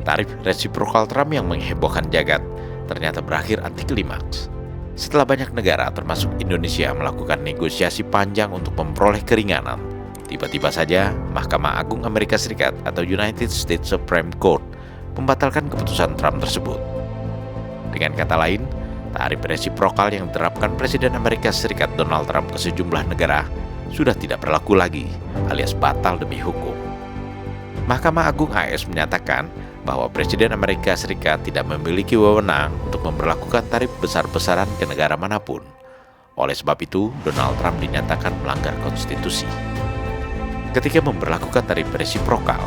Tarif resiprokal Trump yang menghebohkan jagat ternyata berakhir anti klimaks. Setelah banyak negara termasuk Indonesia melakukan negosiasi panjang untuk memperoleh keringanan, tiba-tiba saja Mahkamah Agung Amerika Serikat atau United States Supreme Court membatalkan keputusan Trump tersebut. Dengan kata lain, tarif resiprokal yang diterapkan Presiden Amerika Serikat Donald Trump ke sejumlah negara sudah tidak berlaku lagi, alias batal demi hukum. Mahkamah Agung AS menyatakan bahwa Presiden Amerika Serikat tidak memiliki wewenang untuk memberlakukan tarif besar-besaran ke negara manapun. Oleh sebab itu, Donald Trump dinyatakan melanggar konstitusi. Ketika memberlakukan tarif resiprokal,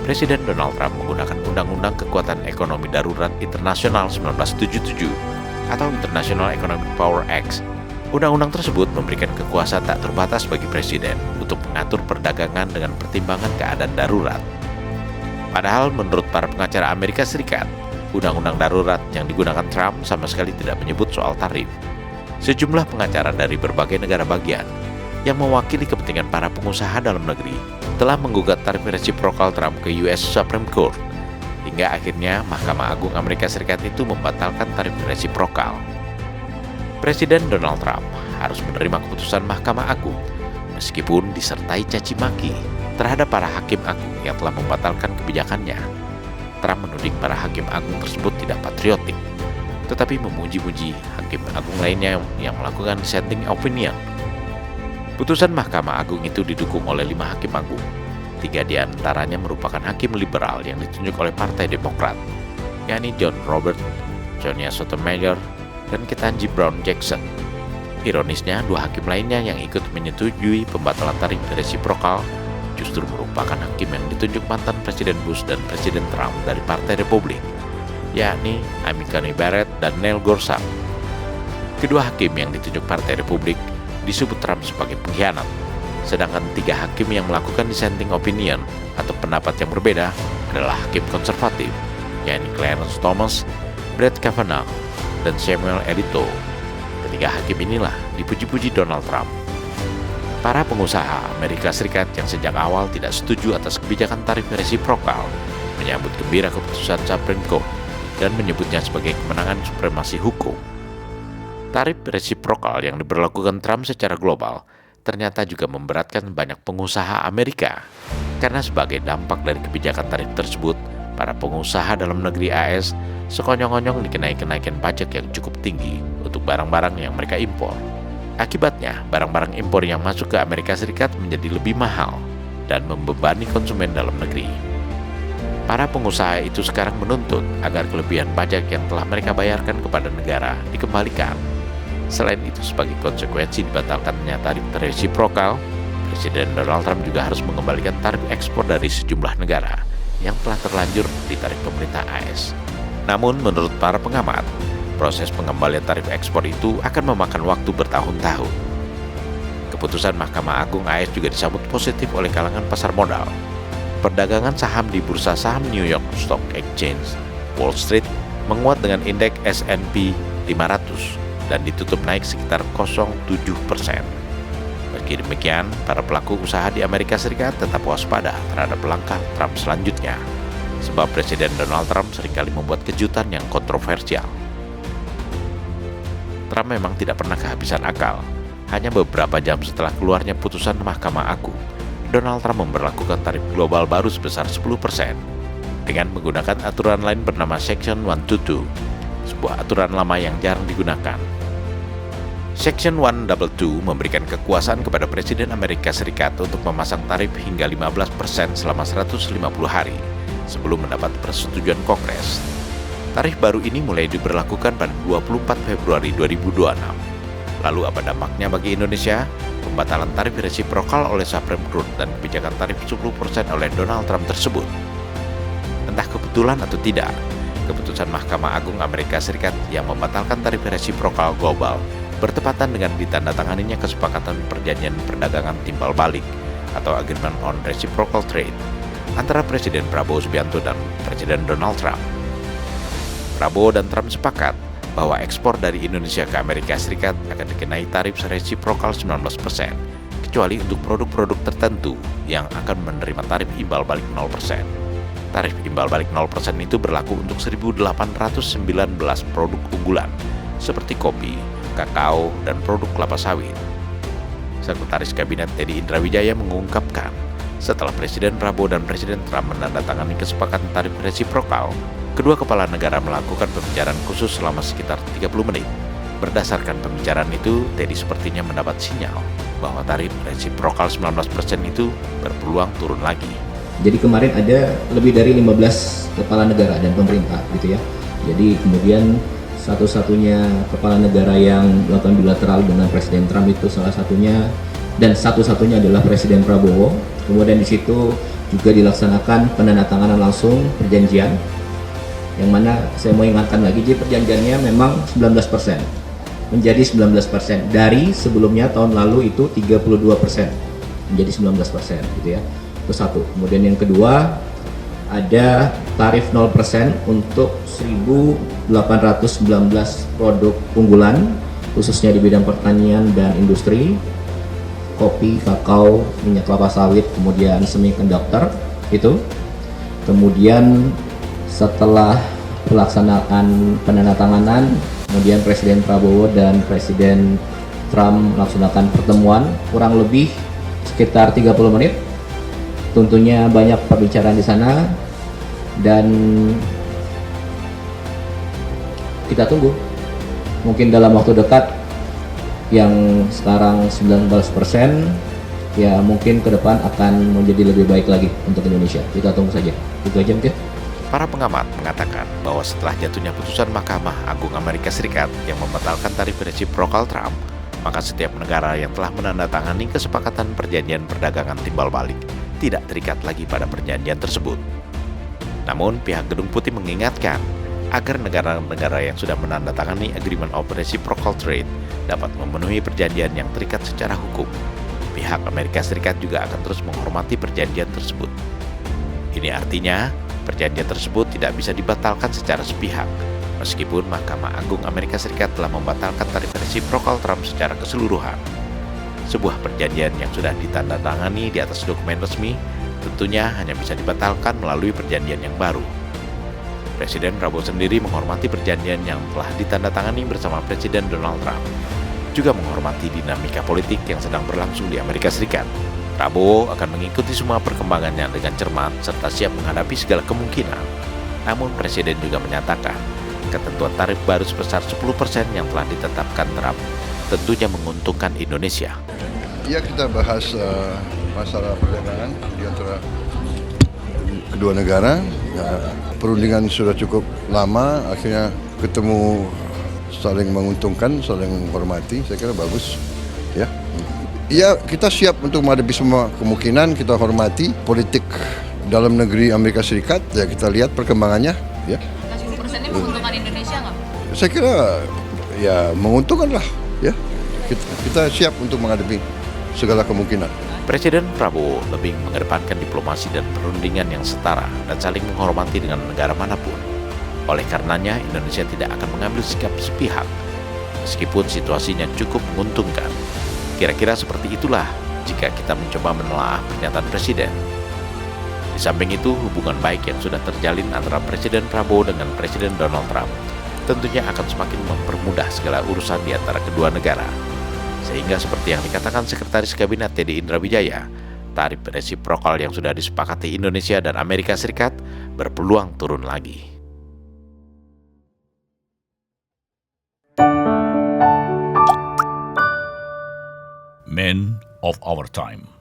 Presiden Donald Trump menggunakan Undang-Undang Kekuatan Ekonomi Darurat Internasional 1977 atau International Economic Power Act. Undang-undang tersebut memberikan kekuasaan tak terbatas bagi Presiden untuk mengatur perdagangan dengan pertimbangan keadaan darurat. Padahal menurut para pengacara Amerika Serikat, Undang-Undang Darurat yang digunakan Trump sama sekali tidak menyebut soal tarif. Sejumlah pengacara dari berbagai negara bagian yang mewakili kepentingan para pengusaha dalam negeri telah menggugat tarif resiprokal Trump ke US Supreme Court, hingga akhirnya Mahkamah Agung Amerika Serikat itu membatalkan tarif resiprokal. Presiden Donald Trump harus menerima keputusan Mahkamah Agung meskipun disertai caci maki terhadap para hakim agung yang telah membatalkan kebijakannya. Trump menuding para hakim agung tersebut tidak patriotik, tetapi memuji-muji hakim agung lainnya yang melakukan dissenting opinion. Putusan Mahkamah Agung itu didukung oleh 5 hakim agung. 3 di antaranya merupakan hakim liberal yang ditunjuk oleh Partai Demokrat, yakni John Roberts, Sonia Sotomayor, dan Ketanji Brown Jackson. Ironisnya, 2 hakim lainnya yang ikut menyetujui pembatalan tarif resiprokal justru merupakan hakim yang ditunjuk mantan Presiden Bush dan Presiden Trump dari Partai Republik, yakni Amy Coney Barrett dan Neil Gorsuch. Kedua hakim yang ditunjuk Partai Republik disebut Trump sebagai pengkhianat, sedangkan 3 hakim yang melakukan dissenting opinion atau pendapat yang berbeda adalah hakim konservatif, yakni Clarence Thomas, Brett Kavanaugh, dan Samuel Alito. Ketiga hakim inilah dipuji-puji Donald Trump. Para pengusaha Amerika Serikat yang sejak awal tidak setuju atas kebijakan tarif resiprokal menyambut gembira keputusan Supreme Court dan menyebutnya sebagai kemenangan supremasi hukum. Tarif resiprokal yang diberlakukan Trump secara global ternyata juga memberatkan banyak pengusaha Amerika, karena sebagai dampak dari kebijakan tarif tersebut, para pengusaha dalam negeri AS sekonyong-konyong dikenai kenaikan pajak yang cukup tinggi untuk barang-barang yang mereka impor. Akibatnya, barang-barang impor yang masuk ke Amerika Serikat menjadi lebih mahal dan membebani konsumen dalam negeri. Para pengusaha itu sekarang menuntut agar kelebihan pajak yang telah mereka bayarkan kepada negara dikembalikan. Selain itu, sebagai konsekuensi dibatalkannya tarif resiprokal, Presiden Donald Trump juga harus mengembalikan tarif ekspor dari sejumlah negara yang telah terlanjur di tarif pemerintah AS. Namun, menurut para pengamat, proses pengembalian tarif ekspor itu akan memakan waktu bertahun-tahun. Keputusan Mahkamah Agung AS juga disambut positif oleh kalangan pasar modal. Perdagangan saham di bursa saham New York Stock Exchange, Wall Street, menguat dengan indeks S&P 500 dan ditutup naik sekitar 0,7%. Meski demikian, para pelaku usaha di Amerika Serikat tetap waspada terhadap langkah Trump selanjutnya, sebab Presiden Donald Trump seringkali membuat kejutan yang kontroversial. Trump memang tidak pernah kehabisan akal. Hanya beberapa jam setelah keluarnya putusan Mahkamah Agung, Donald Trump memberlakukan tarif global baru sebesar 10% dengan menggunakan aturan lain bernama Section 122, sebuah aturan lama yang jarang digunakan. Section 122 memberikan kekuasaan kepada Presiden Amerika Serikat untuk memasang tarif hingga 15% selama 150 hari sebelum mendapat persetujuan Kongres. Tarif baru ini mulai diberlakukan pada 24 Februari 2026. Lalu apa dampaknya bagi Indonesia? Pembatalan tarif resiprokal oleh Supreme Court dan kebijakan tarif 10% oleh Donald Trump tersebut. Entah kebetulan atau tidak, keputusan Mahkamah Agung Amerika Serikat yang membatalkan tarif resiprokal global bertepatan dengan ditandatanganinya kesepakatan perjanjian perdagangan timbal balik atau Agreement on Reciprocal Trade antara Presiden Prabowo Subianto dan Presiden Donald Trump. Prabowo dan Trump sepakat bahwa ekspor dari Indonesia ke Amerika Serikat akan dikenai tarif resiprokal 19%, kecuali untuk produk-produk tertentu yang akan menerima tarif imbal balik 0%. Tarif imbal balik 0% itu berlaku untuk 1.819 produk unggulan seperti kopi, kakao, dan produk kelapa sawit. Sekretaris Kabinet Teddy Indrawijaya mengungkapkan, setelah Presiden Prabowo dan Presiden Trump menandatangani kesepakatan tarif resiprokal, kedua kepala negara melakukan pembicaraan khusus selama sekitar 30 menit. Berdasarkan pembicaraan itu, Teddy sepertinya mendapat sinyal bahwa tarif resiprokal 19% itu berpeluang turun lagi. Jadi kemarin ada lebih dari 15 kepala negara dan pemerintah gitu ya. Jadi kemudian satu-satunya kepala negara yang melakukan bilateral dengan Presiden Trump itu salah satunya dan satu-satunya adalah Presiden Prabowo. Kemudian di situ juga dilaksanakan penandatanganan langsung perjanjian, yang mana saya mau ingatkan lagi, jadi perjanjiannya memang 19% menjadi 19% dari sebelumnya tahun lalu itu 32% menjadi 19% gitu ya. Itu satu. Kemudian yang kedua, ada tarif 0% untuk 1.819 produk unggulan khususnya di bidang pertanian dan industri, kopi, kakao, minyak kelapa sawit, kemudian semikonduktor itu. Kemudian setelah pelaksanaan penandatanganan, kemudian Presiden Prabowo dan Presiden Trump melaksanakan pertemuan kurang lebih sekitar 30 menit. Tentunya banyak pembicaraan di sana dan kita tunggu. Mungkin dalam waktu dekat yang sekarang 19%, ya mungkin ke depan akan menjadi lebih baik lagi untuk Indonesia. Kita tunggu saja. Itu aja mungkin. Para pengamat mengatakan bahwa setelah jatuhnya putusan Mahkamah Agung Amerika Serikat yang membatalkan tarif resiprokal Trump, maka setiap negara yang telah menandatangani kesepakatan perjanjian perdagangan timbal balik tidak terikat lagi pada perjanjian tersebut. Namun, pihak Gedung Putih mengingatkan agar negara-negara yang sudah menandatangani Agreement of Reciprocal Trade dapat memenuhi perjanjian yang terikat secara hukum. Pihak Amerika Serikat juga akan terus menghormati perjanjian tersebut. Ini artinya, perjanjian tersebut tidak bisa dibatalkan secara sepihak, meskipun Mahkamah Agung Amerika Serikat telah membatalkan tarif resiprokal Trump secara keseluruhan. Sebuah perjanjian yang sudah ditandatangani di atas dokumen resmi tentunya hanya bisa dibatalkan melalui perjanjian yang baru. Presiden Prabowo sendiri menghormati perjanjian yang telah ditandatangani bersama Presiden Donald Trump, juga menghormati dinamika politik yang sedang berlangsung di Amerika Serikat. Prabowo akan mengikuti semua perkembangannya dengan cermat serta siap menghadapi segala kemungkinan. Namun Presiden juga menyatakan ketentuan tarif baru sebesar 10% yang telah ditetapkan Trump tentunya menguntungkan Indonesia. Ya, kita bahas masalah perdagangan di antara kedua negara. Ya, perundingan sudah cukup lama, akhirnya ketemu, saling menguntungkan, saling menghormati. Saya kira bagus. Ya, ya kita siap untuk menghadapi semua kemungkinan. Kita hormati politik dalam negeri Amerika Serikat. Ya, kita lihat perkembangannya. Ya. 10%-nya menguntungkan Indonesia nggak? Saya kira ya menguntungkan lah. Ya, kita siap untuk menghadapi segala kemungkinan. Presiden Prabowo lebih mengedepankan diplomasi dan perundingan yang setara dan saling menghormati dengan negara manapun. Oleh karenanya, Indonesia tidak akan mengambil sikap sepihak, meskipun situasinya cukup menguntungkan. Kira-kira seperti itulah jika kita mencoba menelaah pernyataan Presiden. Di samping itu, hubungan baik yang sudah terjalin antara Presiden Prabowo dengan Presiden Donald Trump tentunya akan semakin mempermudah segala urusan di antara kedua negara. Sehingga seperti yang dikatakan Sekretaris Kabinet Teddy Indrawijaya, tarif resiprokal yang sudah disepakati Indonesia dan Amerika Serikat berpeluang turun lagi. Men of our time.